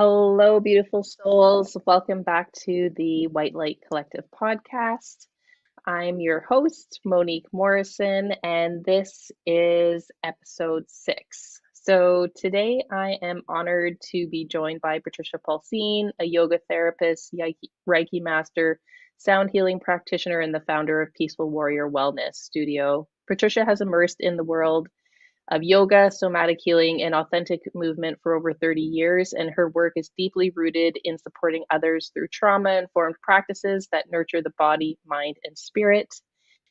Hello, beautiful souls. Welcome back to the White Light Collective podcast. I'm your host, Monique Morrison, and this is episode 6. So today I am honored to be joined by Patricia Pulcine, a yoga therapist, Reiki Master, sound healing practitioner, and the founder of Peaceful Warrior Wellness Studio. Patricia has immersed in the world of yoga, somatic healing, and authentic movement for over 30 years, and her work is deeply rooted in supporting others through trauma informed practices that nurture the body, mind, and spirit.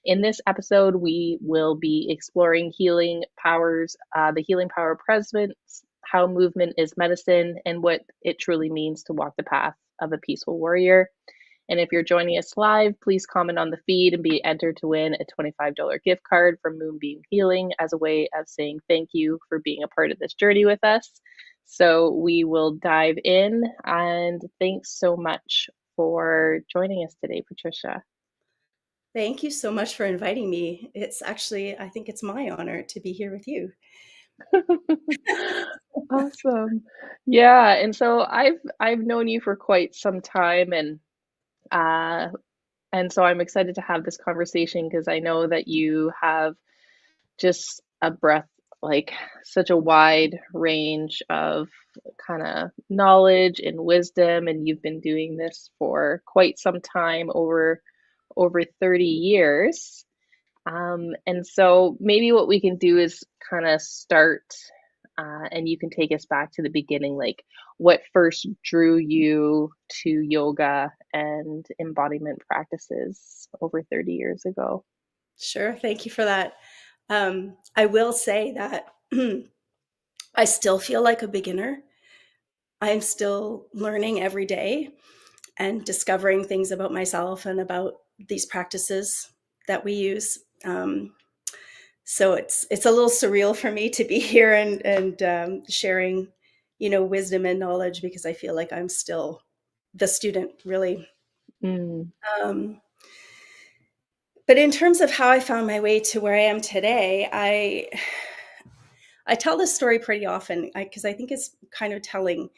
In this episode, we will be exploring healing powers, the healing power of presence, how movement is medicine, and what it truly means to walk the path of a peaceful warrior. And if you're joining us live, please comment on the feed and be entered to win a $25 gift card from Moonbeam Healing as a way of saying thank you for being a part of this journey with us. So we will dive in, and thanks so much for joining us today, Patricia. Thank you so much for inviting me. It's actually, I think it's my honor to be here with you. Awesome. Yeah, and so I've known you for quite some time, uh and so I'm excited to have this conversation because I know that you have just a breadth, like such a wide range of kind of knowledge and wisdom, and you've been doing this for quite some time, over 30 years. And so maybe what we can do is kind of start, and you can take us back to the beginning, like what first drew you to yoga and embodiment practices over 30 years ago. Sure. Thank you for that. I will say that I still feel like a beginner. I'm still learning every day and discovering things about myself and about these practices that we use. So it's a little surreal for me to be here and sharing, wisdom and knowledge because I feel like I'm still the student, really. Mm, Um, but in terms of how I found my way to where I am today, I tell this story pretty often because I think it's kind of telling.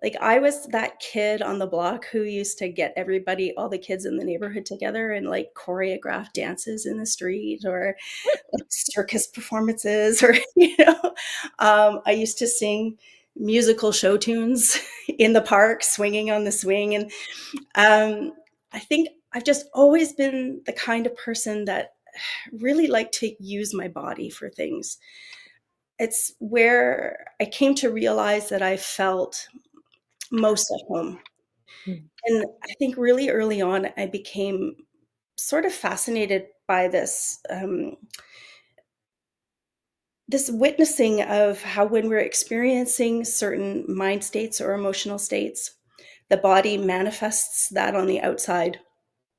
Like I was that kid on the block who used to get everybody, all the kids in the neighborhood together and like choreograph dances in the street or like circus performances or, I used to sing musical show tunes in the park, swinging on the swing. And I think I've just always been the kind of person that really liked to use my body for things. It's where I came to realize that I felt most at home. mm, And I think really early on, I became sort of fascinated by this witnessing of how when we're experiencing certain mind states or emotional states, the body manifests that on the outside.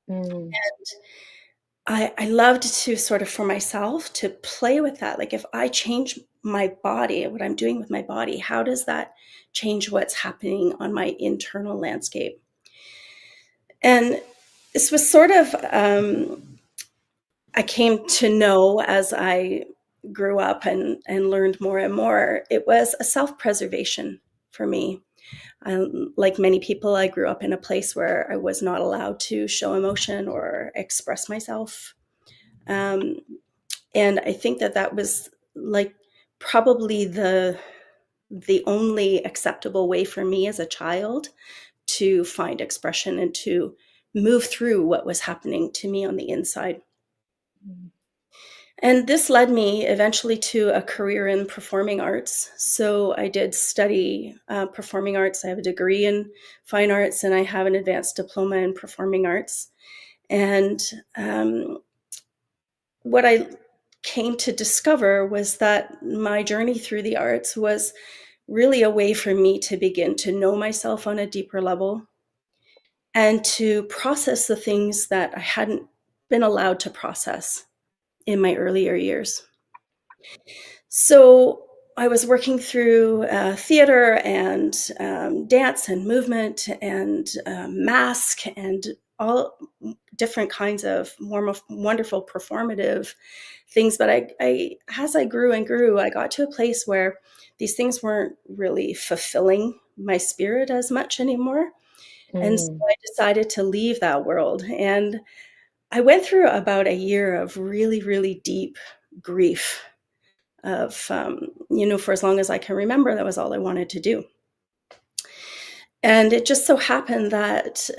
mm, I loved to sort of for myself to play with that. Like if I change my body, what I'm doing with my body, how does that change what's happening on my internal landscape? And this was sort of, I came to know as I grew up and learned more and more, it was a self preservation for me. Like many people, I grew up in a place where I was not allowed to show emotion or express myself. Um, and I think that that was like probably the only acceptable way for me as a child to find expression and to move through what was happening to me on the inside. mm. And this led me eventually to a career in performing arts. So I did study performing arts. I have a degree in fine arts and I have an advanced diploma in performing arts. And what I came to discover was that my journey through the arts was really a way for me to begin to know myself on a deeper level and to process the things that I hadn't been allowed to process in my earlier years. So I was working through theater and dance and movement and mask and all different kinds of wonderful performative things. But as I grew and grew, I got to a place where these things weren't really fulfilling my spirit as much anymore. And so Mm, I decided to leave that world. And I went through about a year of really, really deep grief of, for as long as I can remember, that was all I wanted to do. And it just so happened that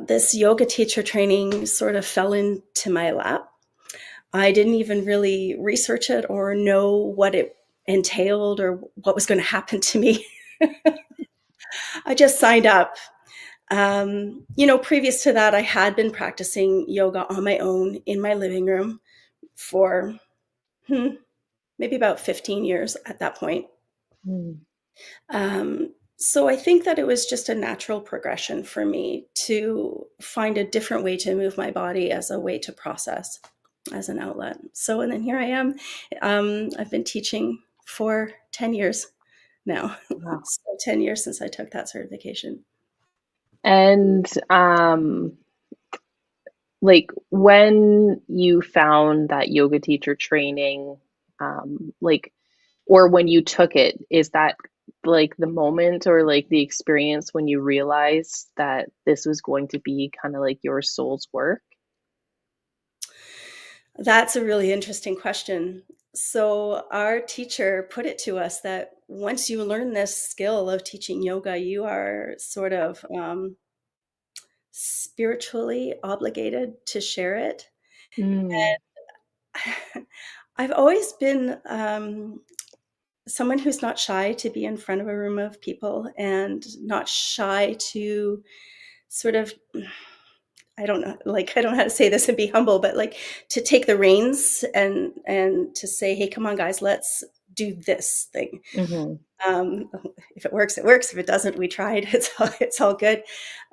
this yoga teacher training sort of fell into my lap. I didn't even really research it or know what it entailed or what was going to happen to me. I just signed up. Previous to that, I had been practicing yoga on my own in my living room for maybe about 15 years at that point. mm. So I think that it was just a natural progression for me to find a different way to move my body as a way to process, as an outlet. So, and then here I am. I've been teaching for 10 years now. Wow. So 10 years since I took that certification. And like when you found that yoga teacher training, like, or when you took it, is that like the moment or like the experience when you realized that this was going to be kind of like your soul's work? That's a really interesting question. So, our teacher put it to us that once you learn this skill of teaching yoga, you are sort of spiritually obligated to share it. Mm, I've always been someone who's not shy to be in front of a room of people and not shy to sort of, I don't know, like I don't know how to say this and be humble, but like to take the reins and to say, hey, come on, guys, let's do this thing. hmm. Um, if it works, it works. If it doesn't, we tried. It's all good.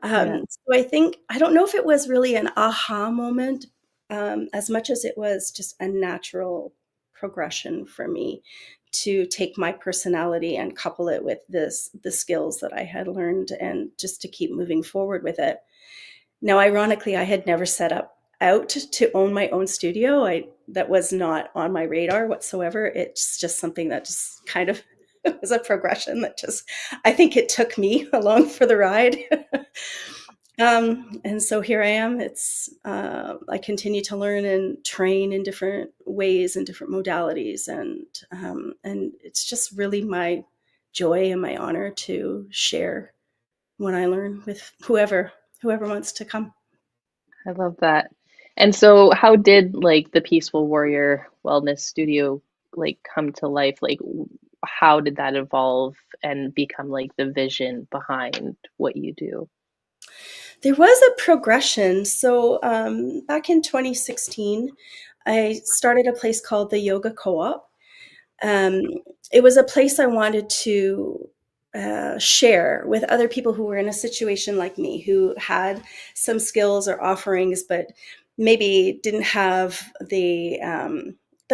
Yeah. So I think I don't know if it was really an aha moment, as much as it was just a natural progression for me to take my personality and couple it with the skills that I had learned, and just to keep moving forward with it. Now, ironically, I had never set up out to own my own studio. That was not on my radar whatsoever. It's just something that just kind of was a progression that just, I think it took me along for the ride. And so here I am. I continue to learn and train in different ways and different modalities, and it's just really my joy and my honor to share what I learn with whoever wants to come. I love that. And so how did like the Peaceful Warrior Wellness Studio like come to life? Like how did that evolve and become like the vision behind what you do? There was a progression. So back in 2016, I started a place called the Yoga Co-op. Um, it was a place I wanted to share with other people who were in a situation like me, who had some skills or offerings, but maybe didn't have the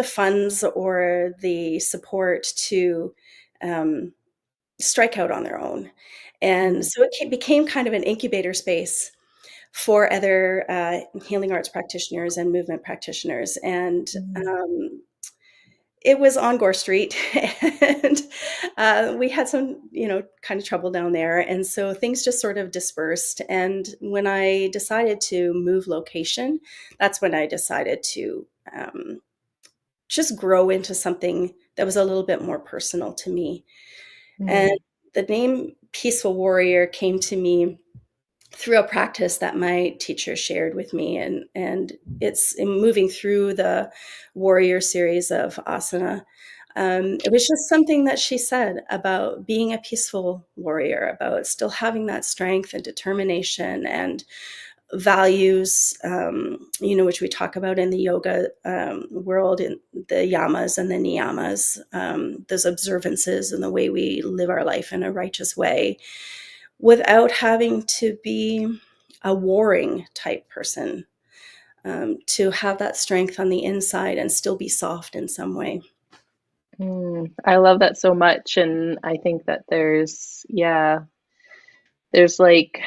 funds or the support to um, strike out on their own. And Mm, so became kind of an incubator space for other healing arts practitioners and movement practitioners. And mm, it was on Gore Street, and we had some, kind of trouble down there. And so things just sort of dispersed. And when I decided to move location, that's when I decided to just grow into something that was a little bit more personal to me. And mm, the name Peaceful Warrior came to me through a practice that my teacher shared with me, and it's in moving through the warrior series of asana. It was just something that she said about being a peaceful warrior, about still having that strength and determination and values, which we talk about in the yoga world, in the yamas and the niyamas, those observances and the way we live our life in a righteous way without having to be a warring type person, to have that strength on the inside and still be soft in some way. mm. I love that so much. And I think that there's like,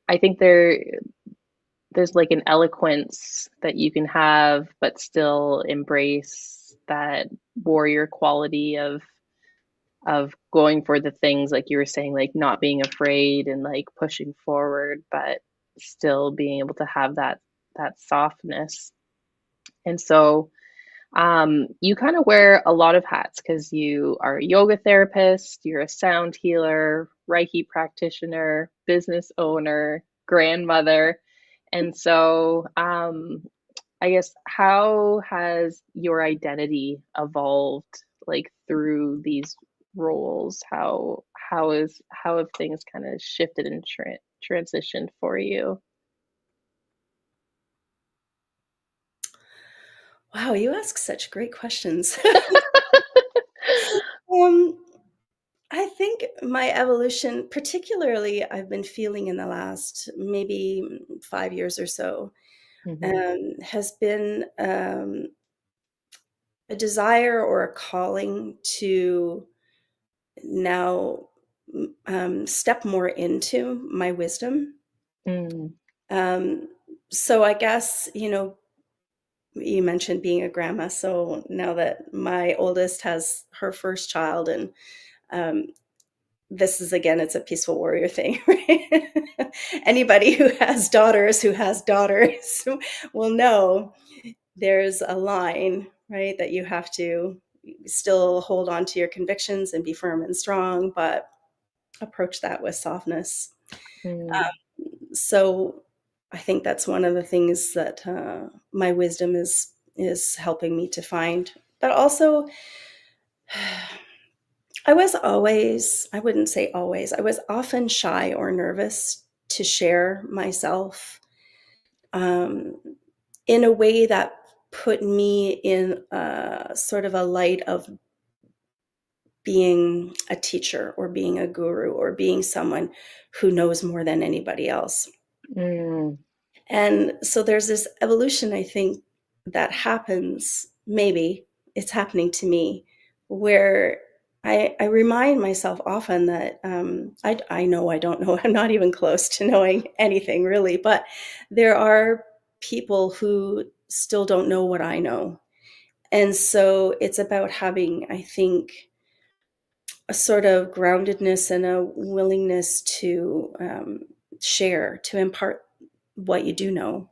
I think there's like an eloquence that you can have, but still embrace that warrior quality of of going for the things like you were saying, like not being afraid and like pushing forward, but still being able to have that softness. And so you kind of wear a lot of hats because you are a yoga therapist, you're a sound healer, Reiki practitioner, business owner, grandmother. And so I guess how has your identity evolved like through these roles? How have things kind of shifted and transitioned for you? Wow, you ask such great questions. Um, I think my evolution, particularly I've been feeling in the last maybe 5 years or so, Hmm. has been, a desire or a calling to now, step more into my wisdom. Mm, Um, so I guess, you mentioned being a grandma, so now that my oldest has her first child and, um, this is again, it's a peaceful warrior thing, right? Anybody who has daughters will know there's a line, right, that you have to still hold on to your convictions and be firm and strong, but approach that with softness. mm, So I think that's one of the things that my wisdom is helping me to find. But also, I wouldn't say always, I was often shy or nervous to share myself um, in a way that put me in sort of a light of being a teacher or being a guru or being someone who knows more than anybody else. mm. And so there's this evolution, I think, that happens. Maybe it's happening to me, where I remind myself often that I know I don't know. I'm not even close to knowing anything really, but there are people who still don't know what I know. And so it's about having, I think, a sort of groundedness and a willingness to share, to impart what you do know.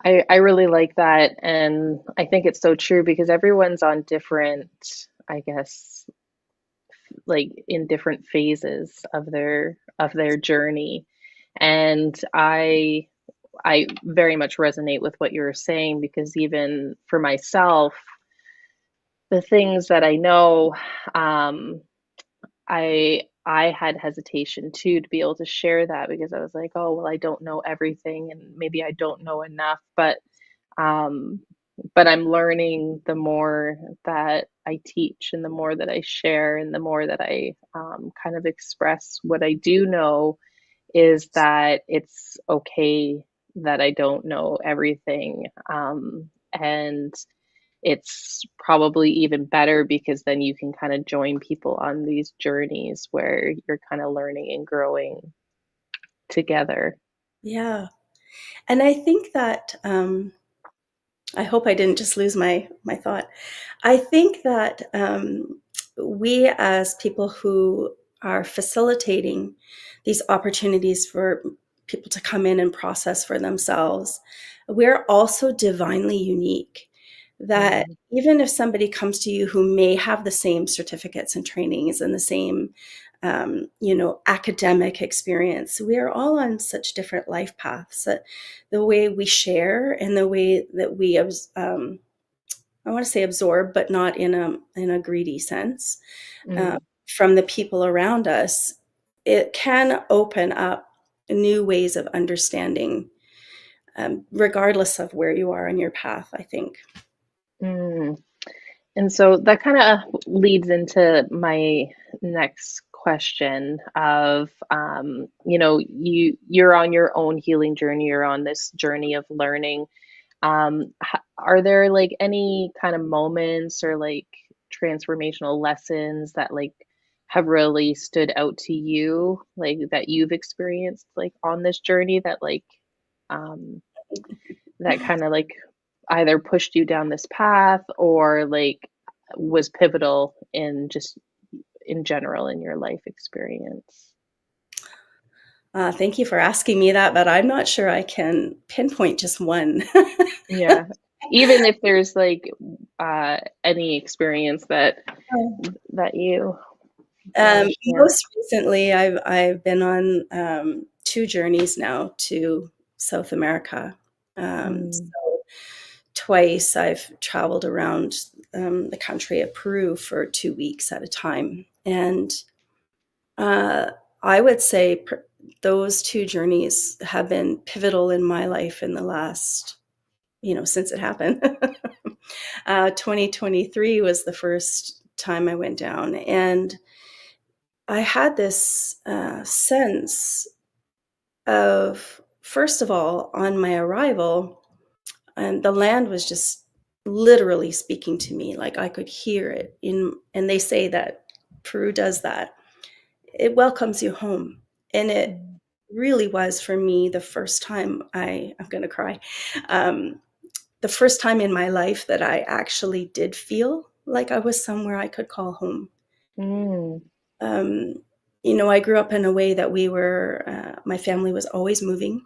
I really like that, and I think it's so true because everyone's on different, I guess, like in different phases of their journey. And I very much resonate with what you're saying because even for myself, the things that I know, um, I had hesitation too to be able to share that because I was like, oh, well, I don't know everything and maybe I don't know enough. Um, but I'm learning the more that I teach and the more that I share and the more that I kind of express what I do know is that it's okay that I don't know everything. And it's probably even better because then you can kind of join people on these journeys where you're kind of learning and growing together. Yeah. And I think that I hope I didn't just lose my thought. I think that we as people who are facilitating these opportunities for people to come in and process for themselves, we're also divinely unique. That Mm, even if somebody comes to you who may have the same certificates and trainings and the same academic experience, we are all on such different life paths that the way we share and the way that we I want to say absorb, but not in a greedy sense, uh, mm, from the people around us, it can open up new ways of understanding, regardless of where you are in your path, I think. mm. And so that kind of leads into my next question of you're on your own healing journey, you're on this journey of learning. Are there like any kind of moments or like transformational lessons that like have really stood out to you, like that you've experienced like on this journey that like um that kind of like either pushed you down this path or like was pivotal in just in general in your life experience? Thank you for asking me that, but I'm not sure I can pinpoint just one. Yeah. Even if there's like any experience that you want to share. Most recently, I've been on 2 journeys now to South America. Mm, So twice I've traveled around the country of Peru for 2 weeks at a time, and uh, I would say those 2 journeys have been pivotal in my life in the last, since it happened. 2023 was the first time I went down, and I had this sense of, first of all, on my arrival, and the land was just literally speaking to me. Like I could hear it and they say that Peru does that. It welcomes you home. And it mm, really was for me the first time I'm going to cry. Um, the first time in my life that I actually did feel like I was somewhere I could call home. mm, Um, I grew up in a way that my family was always moving.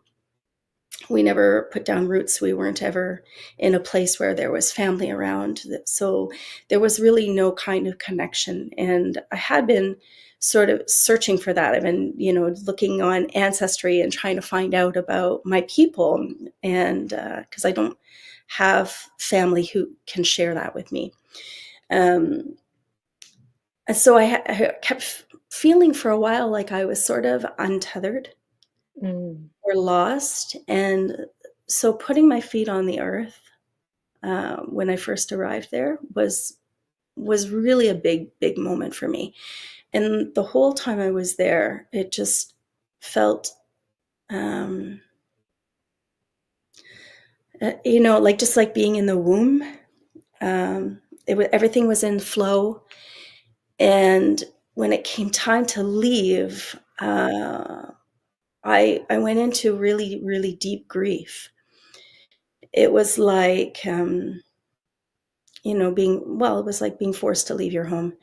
We never put down roots. We weren't ever in a place where there was family around. So there was really no kind of connection. And I had been sort of searching for that. I've been, looking on Ancestry and trying to find out about my people. And because I don't have family who can share that with me. Um, and so I kept feeling for a while like I was sort of untethered mm, or lost. And so putting my feet on the earth when I first arrived there was really a big moment for me. And the whole time I was there, it just felt, um, like just like being in the womb. Everything was in flow, and when it came time to leave, I went into really deep grief. It was like, it was like being forced to leave your home.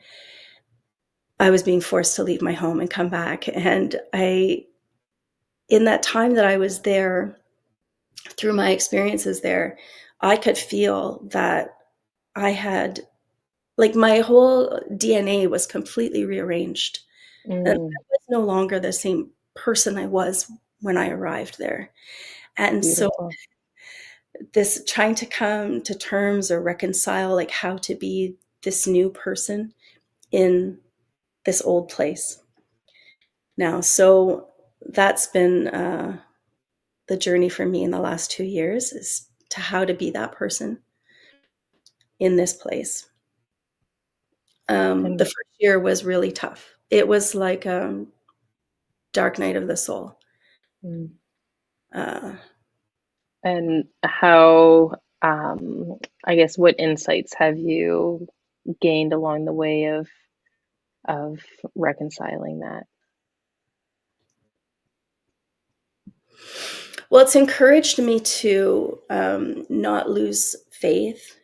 I was being forced to leave my home and come back. And in that time that I was there, through my experiences there, I could feel that I had, like, my whole DNA was completely rearranged. And mm. I was no longer the same person I was when I arrived there. And so Beautiful. this trying to come to terms or reconcile, like, how to be this new person in this old place now. So that's been the journey for me in the last 2 years, is to how to be that person in this place. The And first year was really tough. It was like a dark night of the soul. mm. Uh, And how, I guess, what insights have you gained along the way of reconciling that? well, it's encouraged me to not lose faith,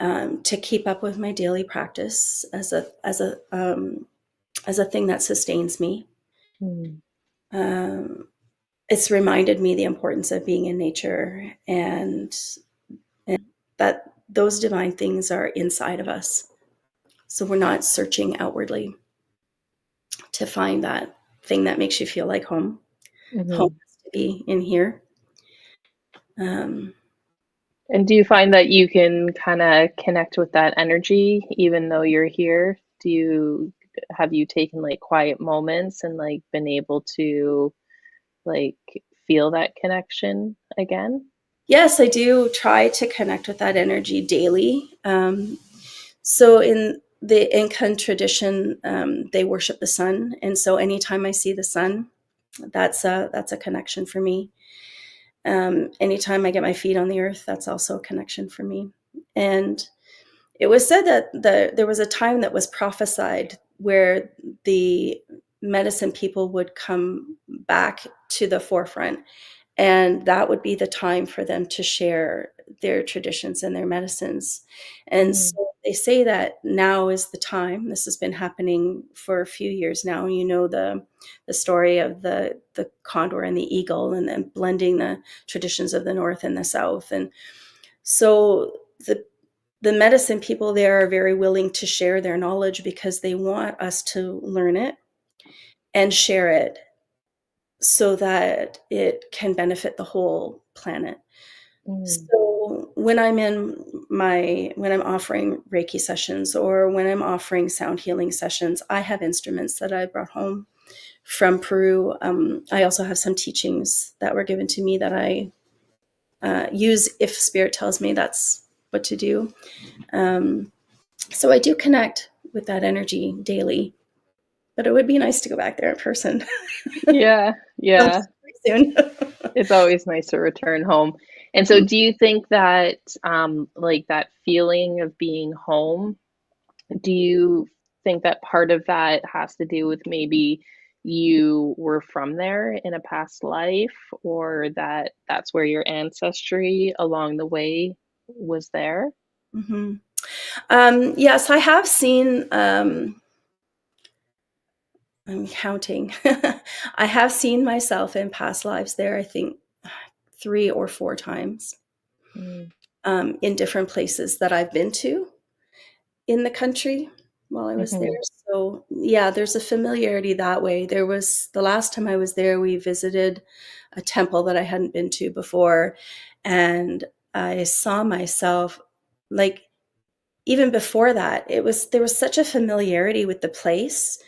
to keep up with my daily practice as a thing that sustains me. Mm, Um, it's reminded me the importance of being in nature, and that those divine things are inside of us. So we're not searching outwardly to find that thing that makes you feel like home. Home mhm. has to be in here. Um, And do you find that you can kind of connect with that energy even though you're here? Have you taken like quiet moments and like been able to like feel that connection again? yes, I do try to connect with that energy daily. So in the Incan tradition, they worship the sun, and so anytime I see the sun, that's a connection for me. Anytime I get my feet on the earth, that's also a connection for me. And it was said that there was a time that was prophesied where the medicine people would come back to the forefront, and that would be the time for them to share their traditions and their medicines. And Mm, so they say that now is the time. This has been happening for a few years now. You know, the story of the condor and the eagle, and then blending the traditions of the North and the South. And so the medicine people there are very willing to share their knowledge because they want us to learn it and share it so that it can benefit the whole planet. Mm. So when I'm offering Reiki sessions, or when I'm offering sound healing sessions, I have instruments that I brought home from Peru. I also have some teachings that were given to me that I use if spirit tells me that's what to do. So I do connect with that energy daily, but it would be nice to go back there in person. Yeah, yeah. Soon. It's always nice to return home. And so Mhm. do you think that like that feeling of being home, do you think that part of that has to do with maybe you were from there in a past life, or that that's where your ancestry along the way was there? Mhm. Yes, I have seen. I'm counting. I have seen myself in past lives there. I think 3 or 4 times, Mm. in different places that I've been to in the country while I was there. Hmm. So yeah, there's a familiarity that way. There was the last time I was there, we visited a temple that I hadn't been to before, and I saw myself, like, even before that, there was such a familiarity with the place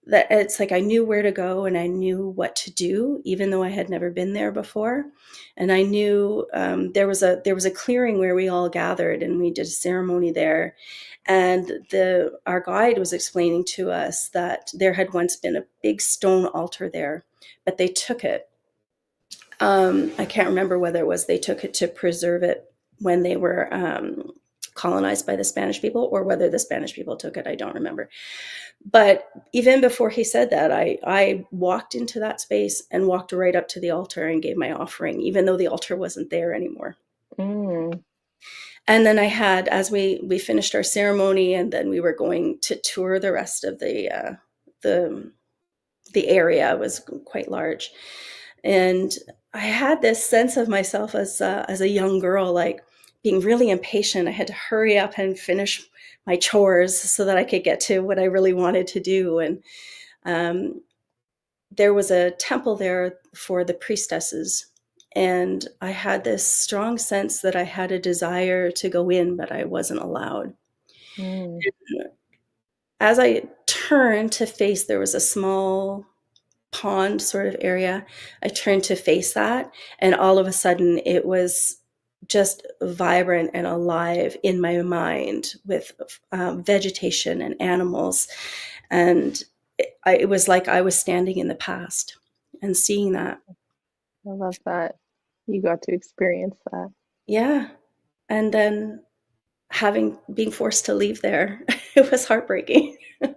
that it's like I knew where to go and I knew what to do, even though I had never been there before. And I knew there was a clearing where we all gathered and we did a ceremony there. And our guide was explaining to us that there had once been a big stone altar there, but they took it. I can't remember whether it was they took it to preserve it when they were colonized by the Spanish people, or whether the Spanish people took it. I don't remember. But even before he said that, I walked into that space and walked right up to the altar and gave my offering, even though the altar wasn't there anymore. Mm. And then I had, as we finished our ceremony, and then we were going to tour the rest of the the area. It was quite large, and I had this sense of myself as a young girl, like being really impatient. I had to hurry up and finish my chores so that I could get to what I really wanted to do. And um, there was a temple there for the priestesses. And I had this strong sense that I had a desire to go in, but I wasn't allowed. Mm. As I turned to face, there was a small pond sort of area. I turned to face that, and all of a sudden it was just vibrant and alive in my mind with vegetation and animals. And it was like I was standing in the past and seeing that. I love that you got to experience that. Yeah. And then being forced to leave there, it was heartbreaking. uh,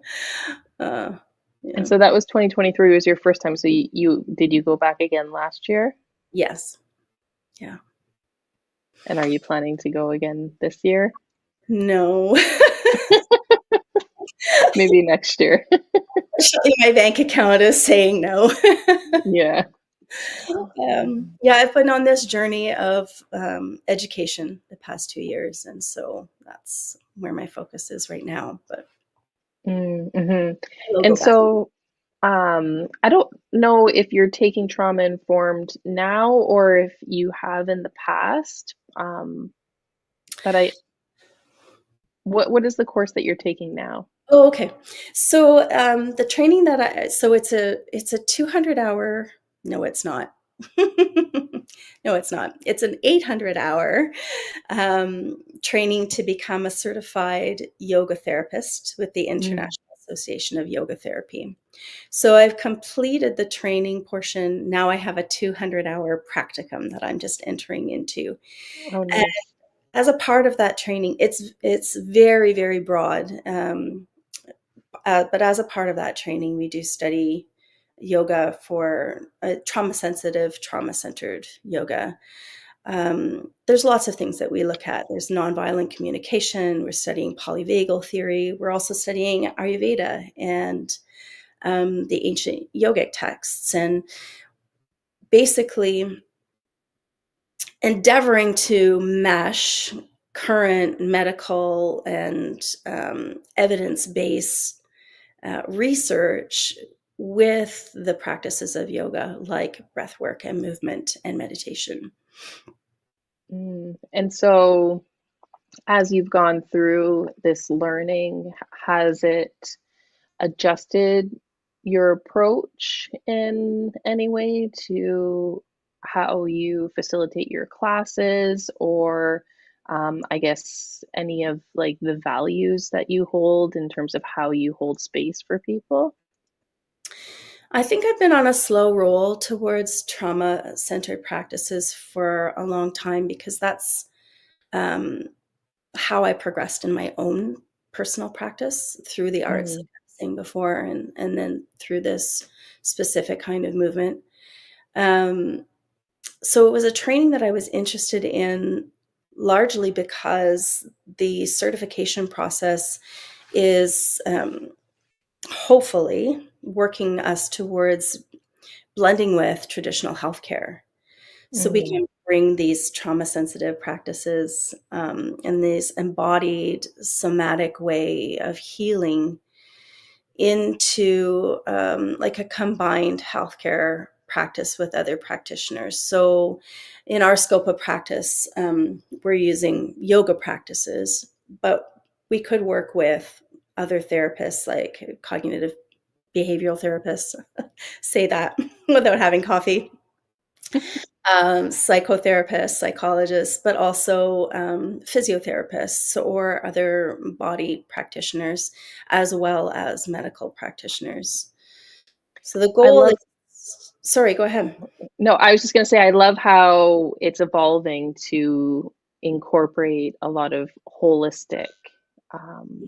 And yeah. so that was 2023 was your first time. So you did you go back again last year? Yes. Yeah. And are you planning to go again this year? No. Maybe next year. Unfortunately, my bank account is saying no. Yeah. Yeah, I've been on this journey of education the past 2 years, and so that's where my focus is right now. But Mm-hmm. we'll go And back. so I don't know if you're taking trauma informed now or if you have in the past. But what is the course that you're taking now? Oh, okay. So the training that it's a 200-hour. No, it's not. No, it's not. It's an 800-hour training to become a certified yoga therapist with the Mm. International Association of Yoga Therapy. So I've completed the training portion. Now I have a 200-hour practicum that I'm just entering into. Oh, And nice. as a part of that training, it's very, very broad. But as a part of that training, we do study yoga for trauma sensitive, trauma centered yoga. There's lots of things that we look at. There's nonviolent communication. We're studying polyvagal theory. We're also studying Ayurveda and the ancient yogic texts, and basically endeavoring to mesh current medical and evidence-based research with the practices of yoga, like breath work and movement and meditation. And so, as you've gone through this learning, has it adjusted your approach in any way to how you facilitate your classes, or I guess any of like the values that you hold in terms of how you hold space for people? I think I've been on a slow roll towards trauma-centered practices for a long time, because that's um, how I progressed in my own personal practice through the arts, like Mm, I was saying before, and then through this specific kind of movement. Um, so it was a training that I was interested in, largely because the certification process is hopefully working us towards blending with traditional healthcare. So we mm, can bring these trauma sensitive practices and this embodied somatic way of healing into like a combined healthcare practice with other practitioners. So in our scope of practice, we're using yoga practices, but we could work with other therapists, like cognitive behavioral therapists, say that without having coffee, psychotherapists, psychologists, but also physiotherapists or other body practitioners, as well as medical practitioners. So the I goal love, is, sorry, go ahead. no, I was just going to say, I love how it's evolving to incorporate a lot of holistic um,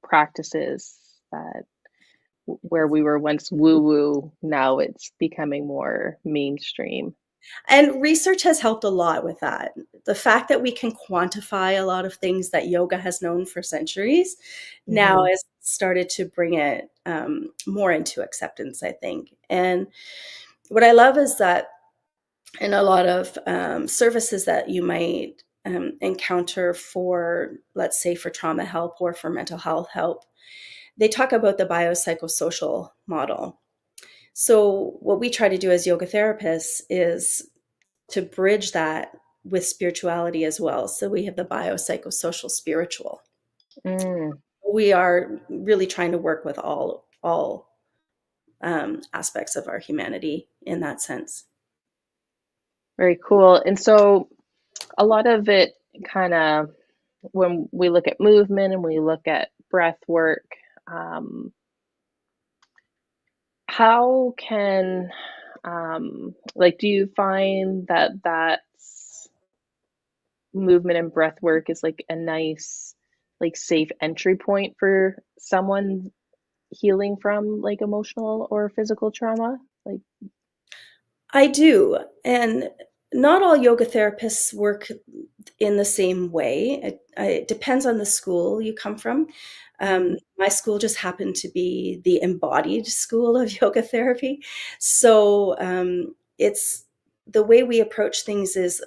practices that where we were once woo woo, now it's becoming more mainstream. And research has helped a lot with that. The fact that we can quantify a lot of things that yoga has known for centuries now Hmm. has started to bring it more into acceptance, I think. And what I love is that in a lot of services that you might encounter for, let's say, for trauma help or for mental health help, they talk about the biopsychosocial model. So, what we try to do as yoga therapists is to bridge that with spirituality as well. So, we have the biopsychosocial spiritual. Mm, We are really trying to work with all aspects of our humanity in that sense. very cool. And so a lot of it kind of, when we look at movement and we look at breath work, um, how can, like, do you find that that's movement and breath work is like a nice, like, safe entry point for someone healing from like emotional or physical trauma? Like, I do. And not all yoga therapists work in the same way. It depends on the school you come from. mm, My school just happened to be the embodied school of yoga therapy. So it's the way we approach things is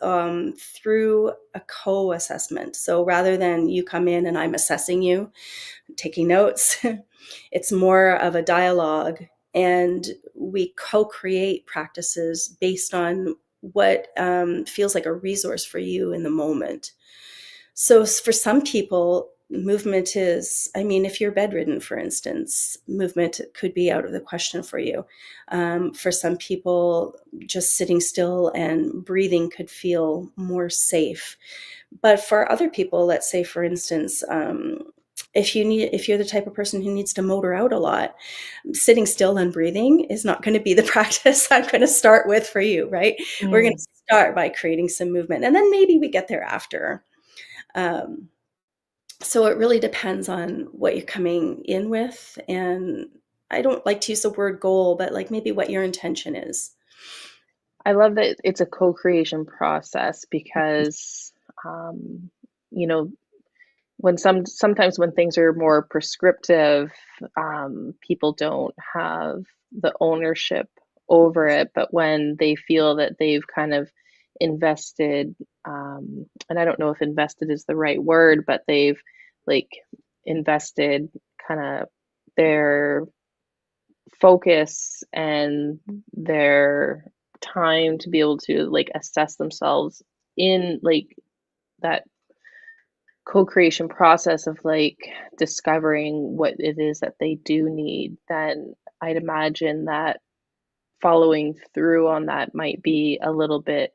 through a co assessment. So rather than you come in and I'm assessing you, taking notes, it's more of a dialogue, and we co-create practices based on what feels like a resource for you in the moment. So for some people, movement is, I mean, if you're bedridden, for instance, movement could be out of the question for you. For some people, just sitting still and breathing could feel more safe. But for other people, let's say, for instance, if you're the type of person who needs to motor out a lot, sitting still and breathing is not going to be the practice I'm going to start with for you, right? We're going mm. to start by creating some movement, and then maybe we get there after. Um, so it really depends on what you're coming in with, and I don't like to use the word goal, but like maybe what your intention is. I love that it's a co-creation process because, um, you know, sometimes when things are more prescriptive, people don't have the ownership over it. But when they feel that they've kind of invested, and I don't know if invested is the right word, but they've like invested kind of their focus and their time to be able to like assess themselves in like that co-creation process of like discovering what it is that they do need, then I'd imagine that following through on that might be a little bit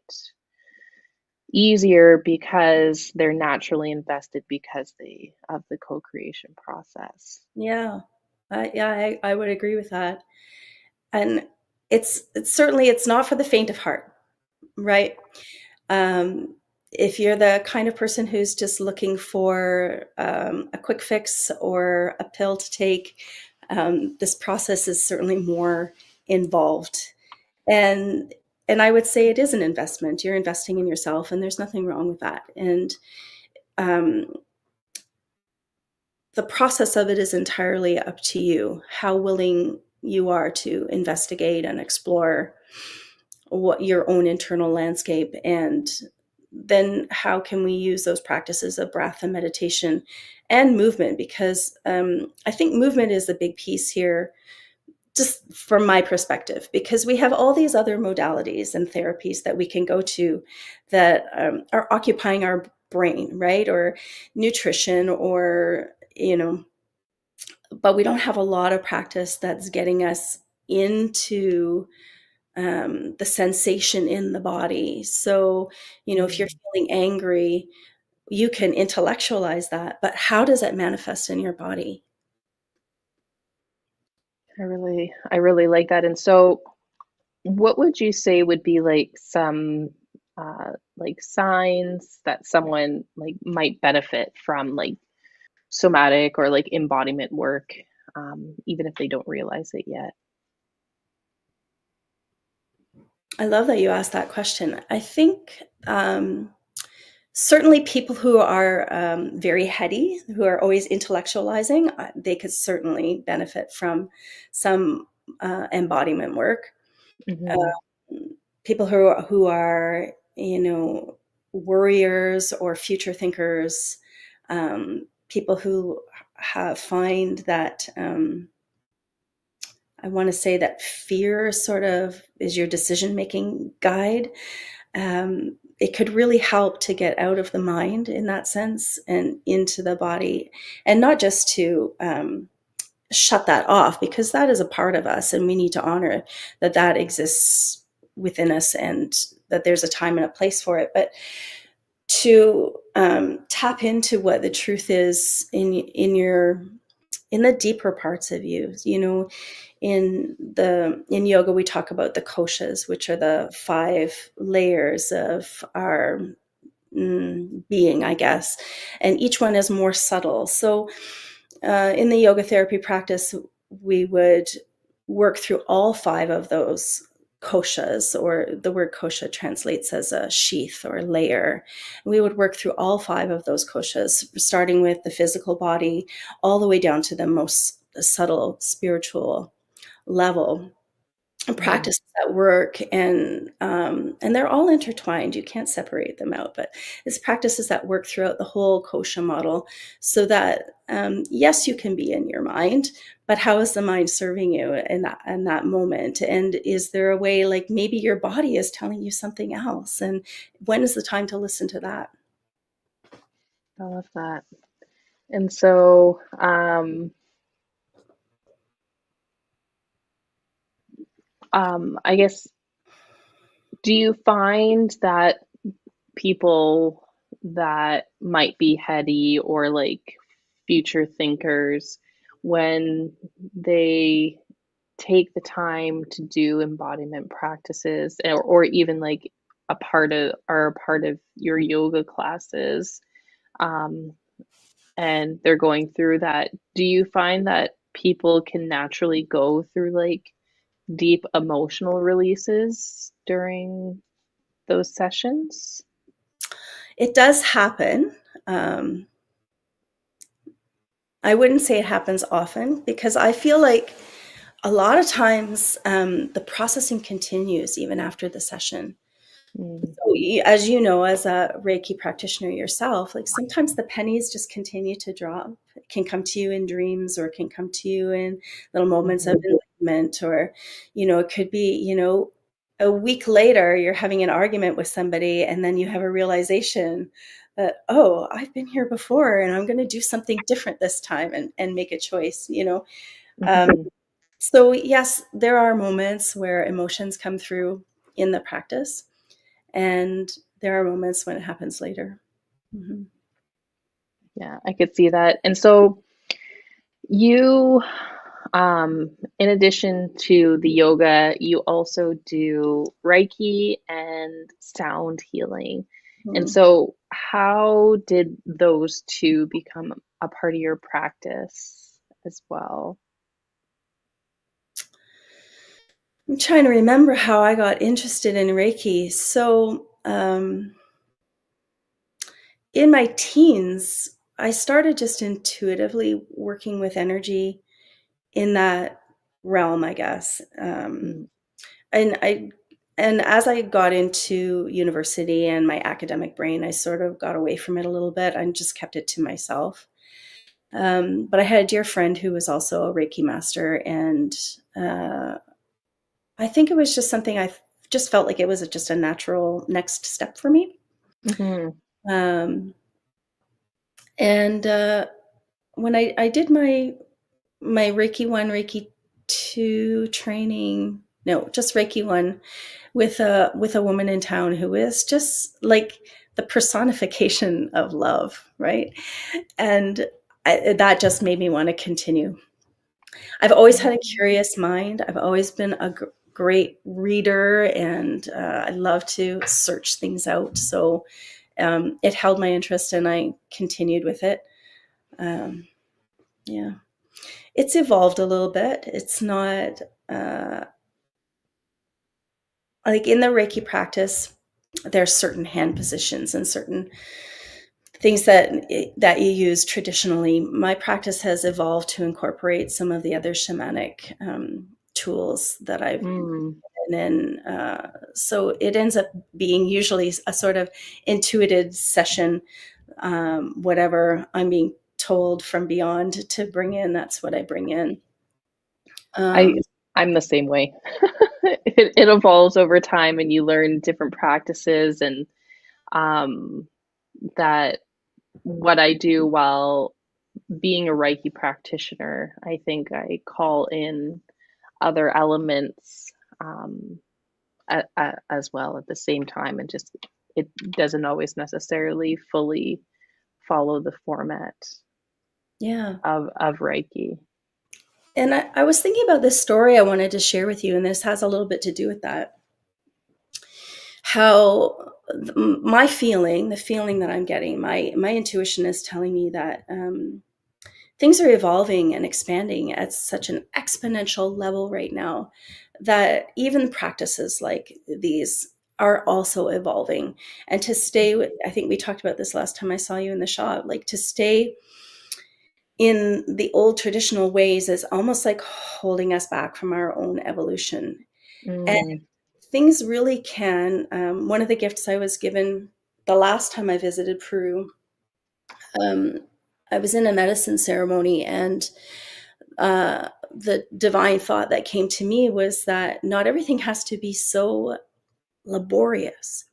easier because they're naturally invested because they of the co-creation process. Yeah, I would agree with that. And it's certainly it's not for the faint of heart, right? Um, if you're the kind of person who's just looking for a quick fix or a pill to take, this process is certainly more involved. And and I would say it is an investment. You're investing in yourself, and there's nothing wrong with that. And um, the process of it is entirely up to you, how willing you are to investigate and explore what your own internal landscape, and then how can we use those practices of breath and meditation and movement, because I think movement is the big piece here, just from my perspective, because we have all these other modalities and therapies that we can go to that are occupying our brain, right? Or nutrition, or but we don't have a lot of practice that's getting us into the sensation in the body. So, if you're Mm. feeling angry, you can intellectualize that, but how does it manifest in your body? I really like that. And so what would you say would be like some like signs that someone like might benefit from like somatic or like embodiment work, even if they don't realize it yet? I love that you asked that question. I think certainly people who are very heady, who are always intellectualizing, they could certainly benefit from some embodiment work. Hmm. Um, People who are worriers or future thinkers, people who find that I want to say that fear sort of is your decision making guide. It could really help to get out of the mind in that sense and into the body, and not just to shut that off, because that is a part of us and we need to honor that that exists within us, and that there's a time and a place for it, but to tap into what the truth is in the deeper parts of you. In yoga we talk about the koshas, which are the 5 layers of our being, I guess, and each one is more subtle. So in the yoga therapy practice, we would work through all 5 of those koshas, or the word kosha translates as a sheath or layer. We would work through all 5 of those koshas, starting with the physical body all the way down to the most subtle spiritual level, Mm. practices that work, and they're all intertwined. You can't separate them out, but it's practices that work throughout the whole kosha model, so that yes, you can be in your mind, but how is the mind serving you in that moment? And is there a way, like maybe your body is telling you something else, and when is the time to listen to that? I love that. And so, I guess, do you find that people that might be heady or like future thinkers, when they take the time to do embodiment practices, or even like a part of your yoga classes, um, and they're going through that, do you find that people can naturally go through like deep emotional releases during those sessions? It does happen. Um, I wouldn't say it happens often because I feel like a lot of times the processing continues even after the session. Mm, So, as you know, as a Reiki practitioner yourself, like sometimes the pennies just continue to drop. It can come to you in dreams, or it can come to you in little moments of mhm, enlightenment, or, it could be, a week later, you're having an argument with somebody, and then you have a realization that, oh, I've been here before, and I'm going to do something different this time and make a choice. Um, mhm. so, yes, there are moments where emotions come through in the practice, and there are moments when it happens later. Mhm. Yeah, I could see that. And so you, in addition to the yoga, you also do Reiki and sound healing. And Mhm. so, how did those two become a part of your practice as well? I'm trying to remember how I got interested in Reiki. So, in my teens, I started just intuitively working with energy in that realm, I guess. Mm, And I and as I got into university and my academic brain, I sort of got away from it a little bit and just kept it to myself. But I had a dear friend who was also a Reiki master, and uh, I think it was just something just felt like it was just a natural next step for me. mhm, Um, and when I did my Reiki 1, Reiki 2 training, no, just Reiki 1 with a woman in town who is just like the personification of love, right? And that just made me want to continue. I've always had a mhm. curious mind. I've always been a great reader, and I love to search things out. So it held my interest, and I continued with it. Um, yeah, it's evolved a little bit. It's not uh, like in the Reiki practice. There's certain hand positions and certain things that you use traditionally. My practice has evolved to incorporate some of the other shamanic tools that I've Mm. been in. So it ends up being usually a sort of intuited session. Whatever I'm being told from beyond to bring in, that's what I bring in. I Um, I'm the same way. It evolves over time, and you learn different practices, and um, that what I do while being a Reiki practitioner, I think I call in other elements as well at the same time, and just it doesn't always necessarily fully follow the format yeah. of Reiki. And I was thinking about this story I wanted to share with you, and this has a little bit to do with that. How my feeling, the feeling that I'm getting, my intuition is telling me that things are evolving and expanding at such an exponential level right now that even practices like these are also evolving. And to stay with, I think we talked about this last time I saw you in the shop, like to stay in the old traditional ways is almost like holding us back from our own evolution. And Mm, things really can. One of the gifts I was given the last time I visited Peru, um, I was in a medicine ceremony, and the divine thought that came to me was that not everything has to be so laborious.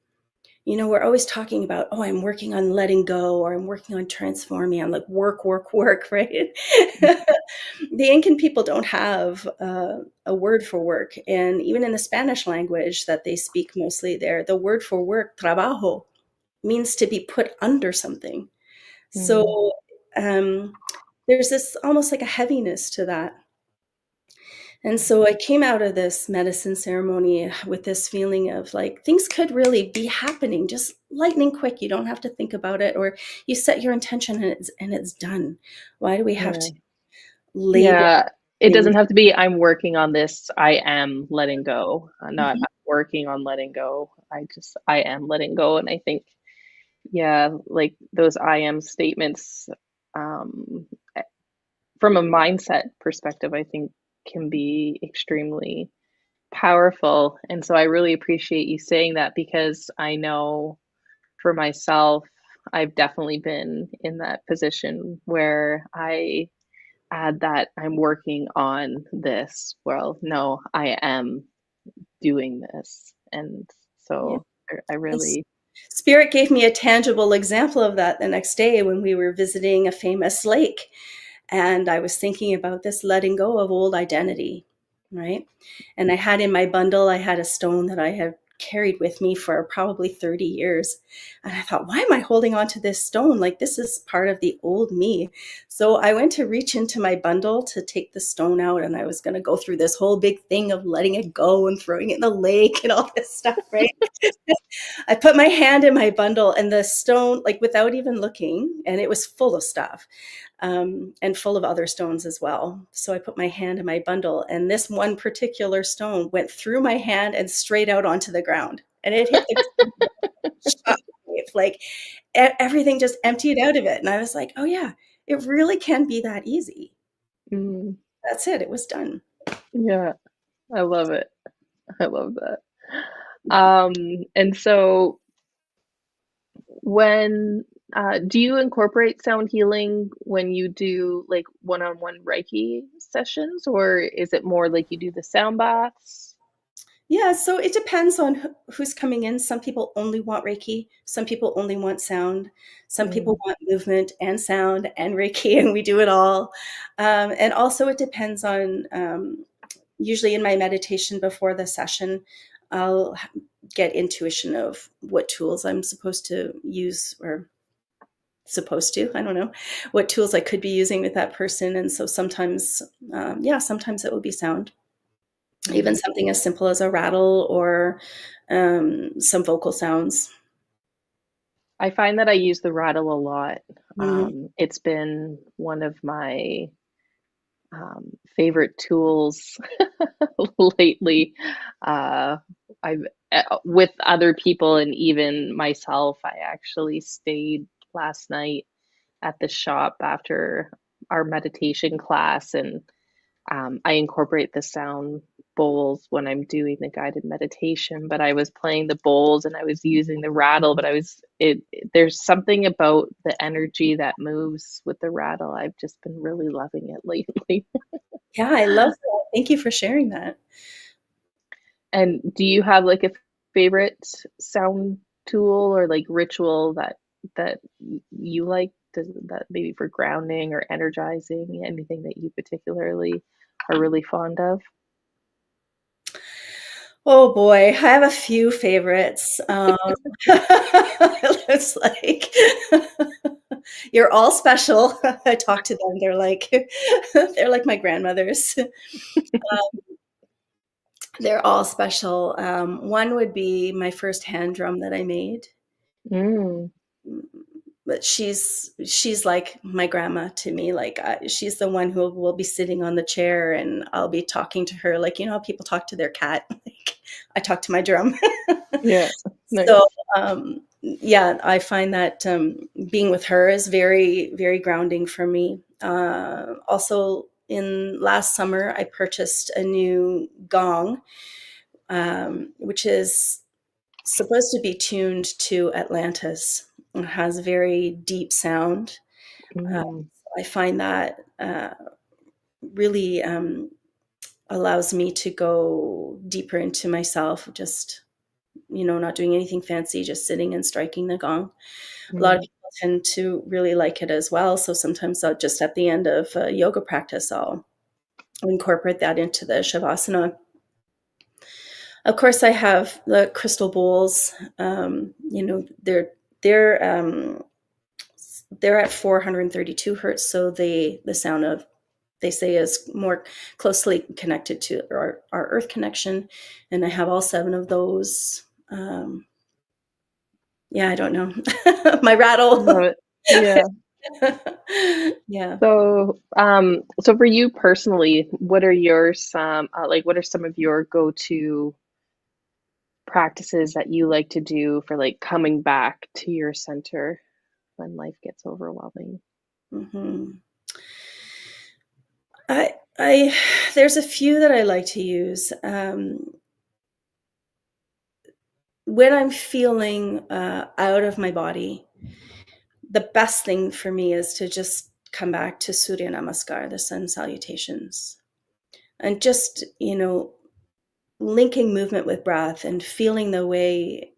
We're always talking about, oh, I'm working on letting go, or I'm working on transforming. I'm like, work, work, work, right? The Incan people don't have a word for work. And even in the Spanish language that they speak mostly there, the word for work, trabajo, means to be put under something. mm, So there's this almost like a heaviness to that. And so I came out of this medicine ceremony with this feeling of like things could really be happening just lightning quick. You don't have to think about it, or you set your intention and it's done. Why do we have yeah. to labor? Yeah. It things. doesn't have to be I'm working on this. I am letting go. I'm not Mhm. working on letting go. I am letting go. And I think, yeah, like those I am statements, um, from a mindset perspective, I think can be extremely powerful. And so I really appreciate you saying that, because I know for myself, I've definitely been in that position where I add that I'm working on this. Well, no, I am doing this. And Yeah. so I And really, Spirit gave me a tangible example of that the next day when we were visiting a famous lake. And I was thinking about this letting go of old identity, right? And I had in my bundle, I had a stone that I had carried with me for probably 30 years. And I thought, why am I holding on to this stone? Like, this is part of the old me. So I went to reach into my bundle to take the stone out, and I was going to go through this whole big thing of letting it go and throwing it in the lake and all this stuff, right? I put my hand in my bundle, and the stone, like without even looking, and it was full of stuff, and full of other stones as well. So I put my hand in my bundle, and this one particular stone went through my hand and straight out onto the ground. And it hit the shockwave. Like everything just emptied out of it. And I was like, oh, yeah, it really can be that easy. mm, That's it. It was done. yeah, I love it. I love that. Um, and so when do you incorporate sound healing when you do like one-on-one Reiki sessions, or is it more like you do the sound baths? Yeah, so it depends on who's coming in. Some people only want Reiki. Some people only want sound. Some people Mm, want movement and sound and Reiki, and we do it all. And also, it depends on, usually in my meditation before the session, I'll get intuition of what tools I'm supposed to use, or supposed to, I don't know, what tools I could be using with that person. And so sometimes, yeah, sometimes it will be sound, even mm. something as simple as a rattle or some vocal sounds. I find that I use the rattle a lot. Mhm. It's been one of my favorite tools lately. Uh, I've with other people and even myself. I actually stayed last night at the shop after our meditation class, and I incorporate the sound bowls when I'm doing the guided meditation. But I was playing the bowls and I was using the rattle, but there's something about the energy that moves with the rattle. I've just been really loving it lately. Yeah, I love that. Thank you for sharing that. And do you have like a favorite sound tool or like ritual that you like? Does that maybe for grounding or energizing, anything that you particularly are really fond of? Oh boy, I have a few favorites. It's like you're all special. I talk to them. They're like they're like my grandmothers. They're all special. One would be my first hand drum that I made. Mm, But she's like my grandma to me. Like she's the one who will be sitting on the chair, and I'll be talking to her like, you know how people talk to their cat. Like I talk to my drum. yeah, So nice. yeah, I find that being with her is very, very grounding for me. Also, in last summer, I purchased a new gong, which is supposed to be tuned to Atlantis. It has very deep sound. Uh, Mm, I find that really allows me to go deeper into myself, just, not doing anything fancy, just sitting and striking the gong. A lot of mm. people tend to really like it as well. So sometimes I'll just at the end of yoga practice, I'll incorporate that into the Shavasana. Of course, I have the crystal bowls. They're they're at 432 hertz, so the sound of they say is more closely connected to our earth connection, and I have all seven of those. Yeah, I don't know. My rattle. Love it. Yeah. Yeah. So for you personally, what are your some what are some of your go-to practices that you like to do for like coming back to your center when life gets overwhelming? Hmm. I there's a few that I like to use. When I'm feeling out of my body, the best thing for me is to just come back to Surya Namaskar, the sun salutations, and just, linking movement with breath and feeling the way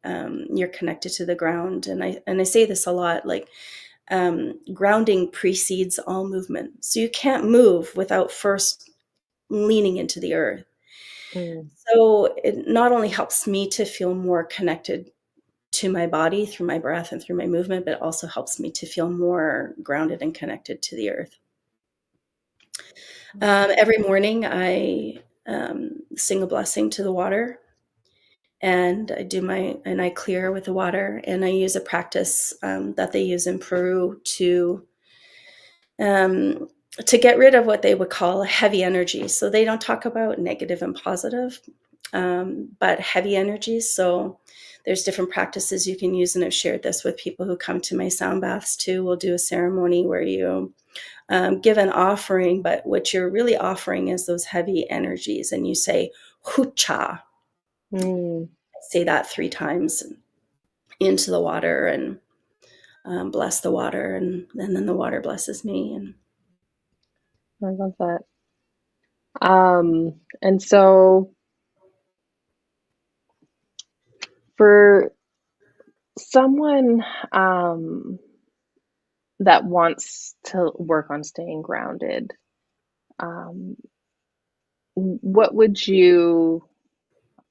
you're connected to the ground. And I say this a lot, like grounding precedes all movement. So you can't move without first leaning into the earth. Mm, So it not only helps me to feel more connected to my body through my breath and through my movement, but also helps me to feel more grounded and connected to the earth. Every morning, I sing a blessing to the water, and I clear with the water, and I use a practice that they use in Peru um, to get rid of what they would call heavy energy. So they don't talk about negative and positive, but heavy energies. So there's different practices you can use, and I've shared this with people who come to my sound baths too. We'll do a ceremony where you give an offering, but what you're really offering is those heavy energies, and you say "hucha." mm, Say that 3 times into the water, and bless the water, and then the water blesses me. And I love that. And so for someone that wants to work on staying grounded, um, what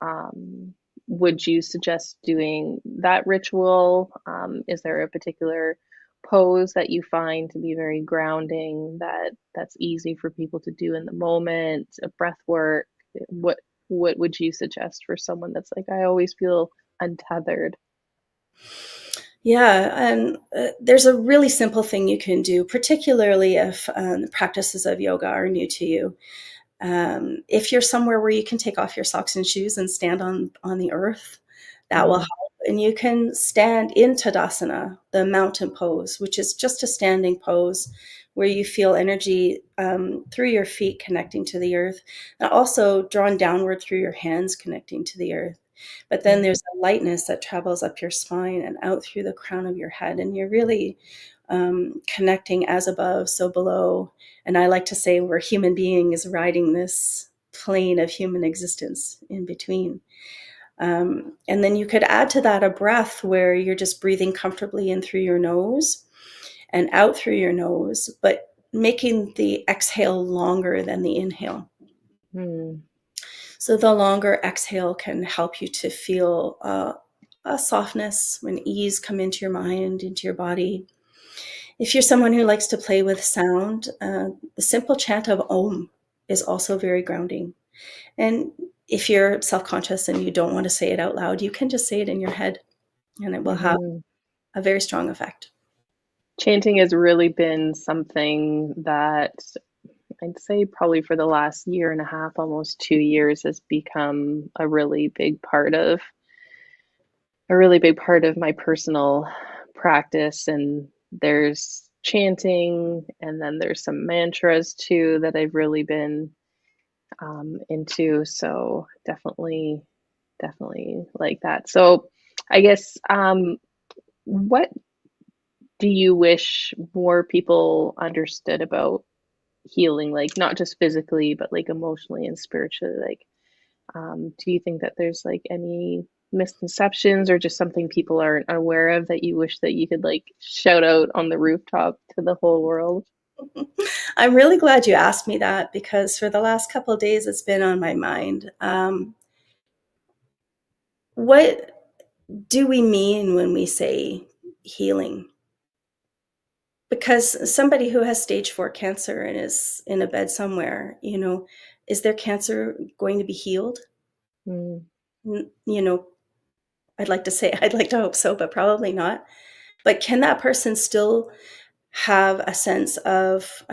um, would you suggest doing that ritual? Is there a particular pose that you find to be very grounding that's easy for people to do in the moment? A breath work? What what would you suggest for someone that's like, I always feel untethered? yeah, and there's a really simple thing you can do, particularly if the practices of yoga are new to you. If you're somewhere where you can take off your socks and shoes and stand on the earth, that will Mm, help. And you can stand in Tadasana, the mountain pose, which is just a standing pose where you feel energy through your feet connecting to the earth, and also drawn downward through your hands connecting to the earth. But then mm, there's a lightness that travels up your spine and out through the crown of your head, and you're really connecting as above, so below. And I like to say we're human beings riding this plane of human existence in between. And then you could add to that a breath where you're just breathing comfortably in through your nose and out through your nose, but making the exhale longer than the inhale. mm, So the longer exhale can help you to feel a softness and ease come into your mind, into your body. If you're someone who likes to play with sound, the simple chant of Om is also very grounding. And if you're self conscious and you don't want to say it out loud, you can just say it in your head, and it will have mhm. a very strong effect. Chanting has really been something that I'd say probably for the last year and a half, almost 2 years, has become a really big part of my personal practice. And there's chanting, and then there's some mantras too that I've really been into. So definitely like that. So I guess what do you wish more people understood about healing, like not just physically, but like emotionally and spiritually? Like, do you think that there's like any misconceptions or just something people aren't aware of that you wish that you could like shout out on the rooftop to the whole world? I'm really glad you asked me that because for the last couple of days, it's been on my mind. What do we mean when we say healing? Because somebody who has stage 4 cancer and is in a bed somewhere, is their cancer going to be healed? Mm, N- You know, I'd like to say, I'd like to hope so, but probably not. But can that person still have a sense of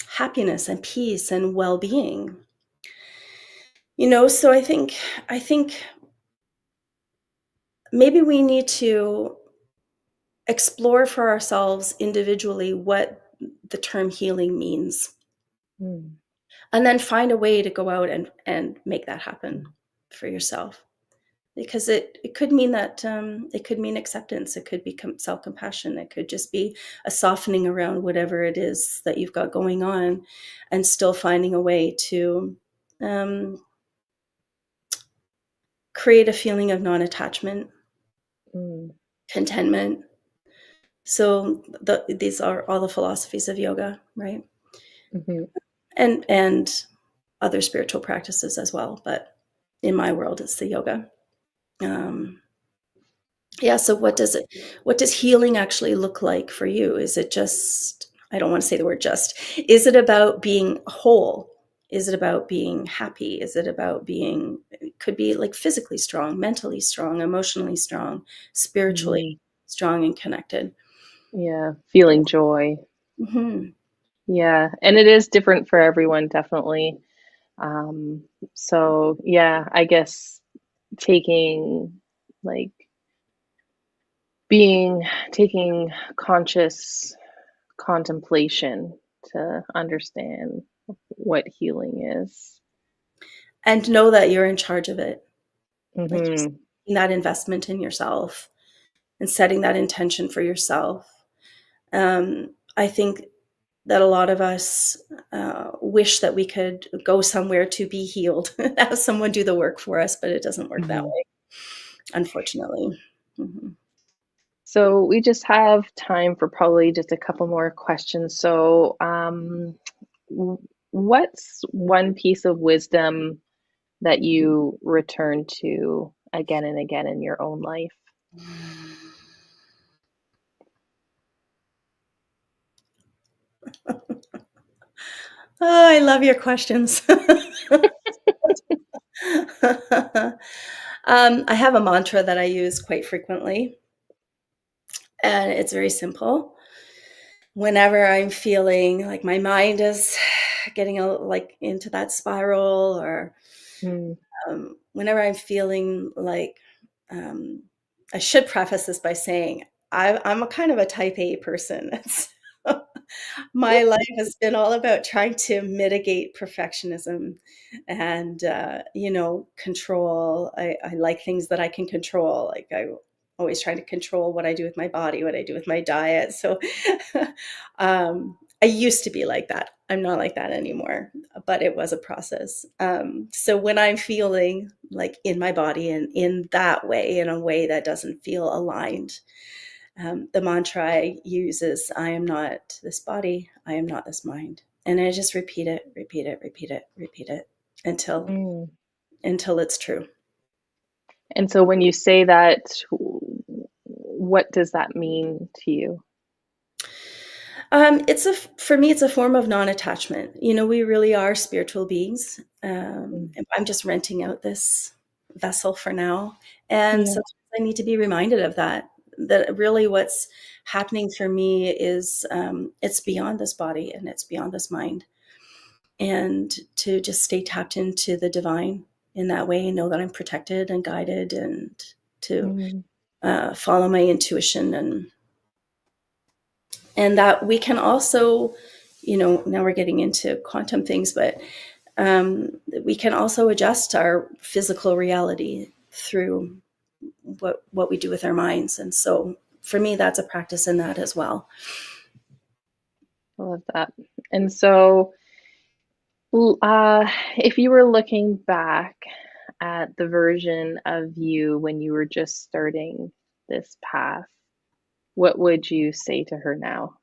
happiness and peace and well-being. So I think maybe we need to explore for ourselves individually what the term healing means, Mm. and then find a way to go out and make that happen for yourself. Because it could mean that it could mean acceptance, it could be self-compassion, it could just be a softening around whatever it is that you've got going on, and still finding a way to um, create a feeling of non-attachment, Mm. contentment. So these are all the philosophies of yoga, right? Mm-hmm. And other spiritual practices as well, but in my world it's the yoga. um, yeah, so what does healing actually look like for you? Is it just, I don't want to say the word just, is it about being whole? Is it about being happy? Is it about being, it could be like physically strong, mentally strong, emotionally strong, spiritually Mm. strong and connected? Yeah, feeling joy. Hmm. Yeah, and it is different for everyone, definitely. Um, so yeah, I guess taking like being taking conscious contemplation to understand what healing is. And know that you're in charge of it. Like, just Hmm. making that investment in yourself and setting that intention for yourself. I think that a lot of us wish that we could go somewhere to be healed, have someone do the work for us, but it doesn't work that Hmm. way, unfortunately. Mhm. So we just have time for probably just a couple more questions. So, what's one piece of wisdom that you return to again and again in your own life? Oh, I love your questions. I have a mantra that I use quite frequently, and it's very simple. Whenever I'm feeling like my mind is getting like into that spiral, or Mm. whenever I'm feeling like, um, I should preface this by saying I'm a kind of a type A person. My life has been all about trying to mitigate perfectionism and, control. I like things that I can control. Like, I always try to control what I do with my body, what I do with my diet. So I used to be like that. I'm not like that anymore, but it was a process. So when I'm feeling like in my body and in that way, in a way that doesn't feel aligned, the mantra I use is, I am not this body, I am not this mind. And I just repeat it, repeat it, repeat it, repeat it until Mm. it's true. And so when you say that, what does that mean to you? For me, it's a form of non-attachment. We really are spiritual beings. Mm. I'm just renting out this vessel for now. And Yeah. sometimes I need to be reminded of that really what's happening for me is, it's beyond this body and it's beyond this mind. And to just stay tapped into the divine in that way, and know that I'm protected and guided, and to Mm. follow my intuition, and that we can also, now we're getting into quantum things, but we can also adjust our physical reality through what we do with our minds. And so for me, that's a practice in that as well. I love that. And so, if you were looking back at the version of you when you were just starting this path, what would you say to her now?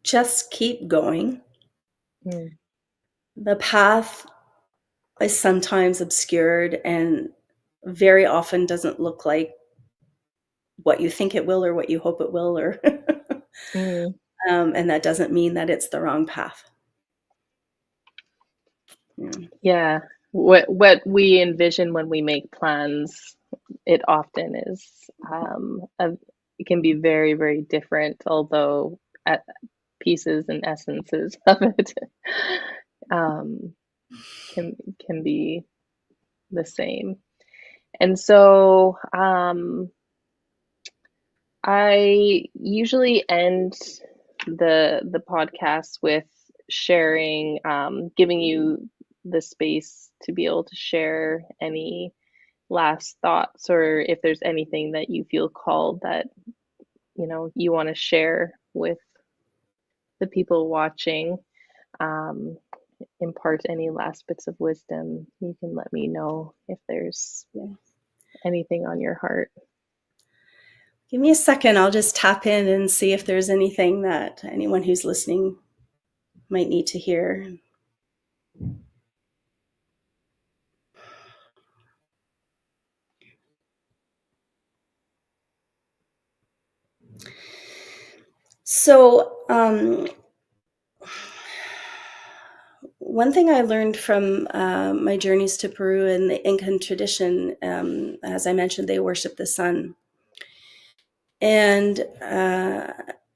Just keep going. Mm. The path is sometimes obscured and very often doesn't look like what you think it will or what you hope it will, or Mm. and that doesn't mean that it's the wrong path. Yeah. Yeah. What we envision when we make plans, it often is it can be very, very different, although at pieces and essences of it um, can can be the same. And so I usually end the podcast with sharing, giving you the space to be able to share any last thoughts, or if there's anything that you feel called that you want to share with the people watching, um, impart any last bits of wisdom. You can let me know if there's Yeah. anything on your heart. Give me a second. I'll just tap in and see if there's anything that anyone who's listening might need to hear. So, one thing I learned from my journeys to Peru and the Incan tradition, as I mentioned, they worship the sun. And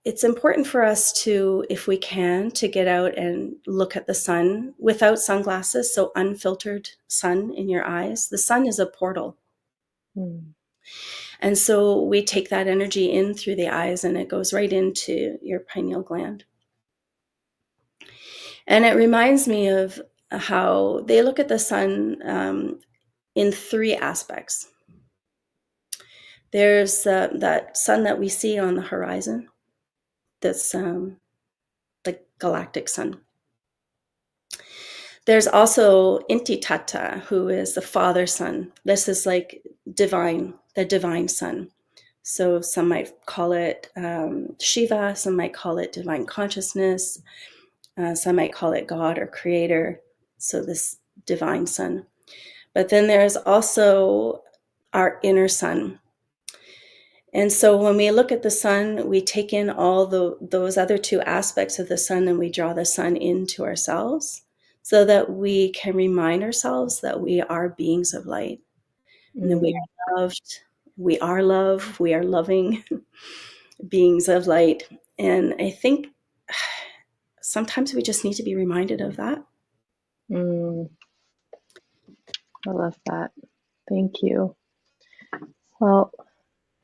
it's important for us to, if we can, to get out and look at the sun without sunglasses, so unfiltered sun in your eyes. The sun is a portal. Mm. And so we take that energy in through the eyes and it goes right into your pineal gland. And it reminds me of how they look at the sun in three aspects. There's that sun that we see on the horizon, that's the galactic sun. There's also Intitata, who is the father sun. This is like divine, the divine sun. So some might call it Shiva, some might call it divine consciousness, some might call it God or creator. So this divine sun. But then there's also our inner sun. And so when we look at the sun, we take in all those other two aspects of the sun and we draw the sun into ourselves so that we can remind ourselves that we are beings of light and that we Mm. are loved. We are love. We are loving beings of light. And I think sometimes we just need to be reminded of that. Mm. I love that. Thank you. Well,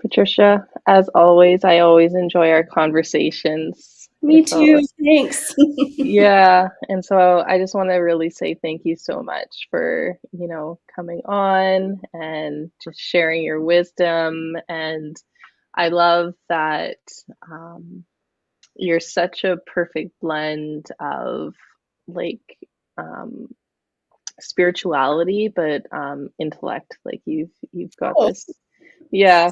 Patricia, as always, I always enjoy our conversations. Me too. So, Thanks. yeah. And so I just want to really say thank you so much for, coming on and just sharing your wisdom. And I love that you're such a perfect blend of like um, spirituality, but intellect. Like you've got Oh, this, yeah,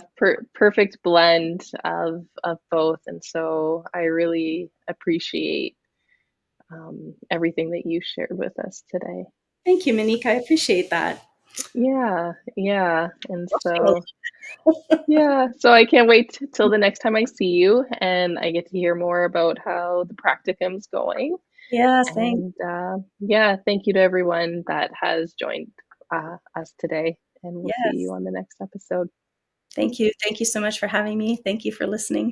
perfect blend of both, and so I really appreciate everything that you shared with us today. thank you, Monique. I appreciate that. Yeah, yeah, and so yeah, so I can't wait till the next time I see you and I get to hear more about how the practicum's going. Yes, thanks. And yeah, thank you to everyone that has joined us today. And we'll see you Yes. on the next episode. Thank you. Thank you so much for having me. Thank you for listening.